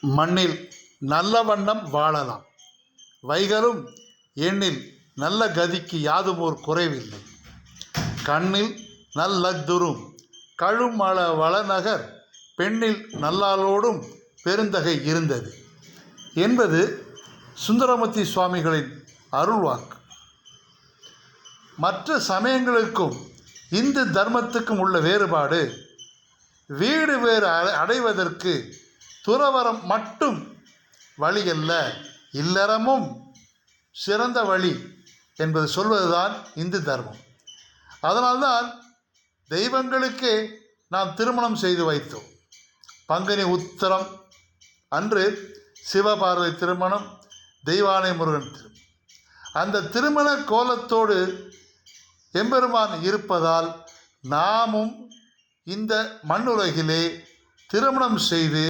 மண்ணில் நல்ல வண்ணம் வாழலாம் வைகலும் எண்ணில் நல்ல கதிக்கு யாதுமோர் குறைவில்லை. கண்ணில் நல்லஃதுறும் கழுமல வளநகர் பெண்ணில் நல்லாளோடும் பெருந்தகை இருந்தது என்பது சுந்தரமூர்த்தி சுவாமிகளின் அருள்வாக்கு. மற்ற சமயங்களுக்கும் இந்து தர்மத்துக்கும் உள்ள வேறுபாடு, வீடு வேறு அடைவதற்கு துறவறம் மட்டும் வழியல்ல, இல்லறமும் சிறந்த வழி என்பது சொல்வதுதான் இந்து தர்மம். அதனால்தான் தெய்வங்களுக்கே நாம் திருமணம் செய்து வைத்தோம். பங்குனி உத்திரம் அன்று சிவபார்வதி திருமணம், தெய்வானை முருகன் திருமணம். அந்த திருமண கோலத்தோடு எம்பெருமான் இருப்பதால் நாமும் இந்த மண்ணுலகிலே திருமணம் செய்து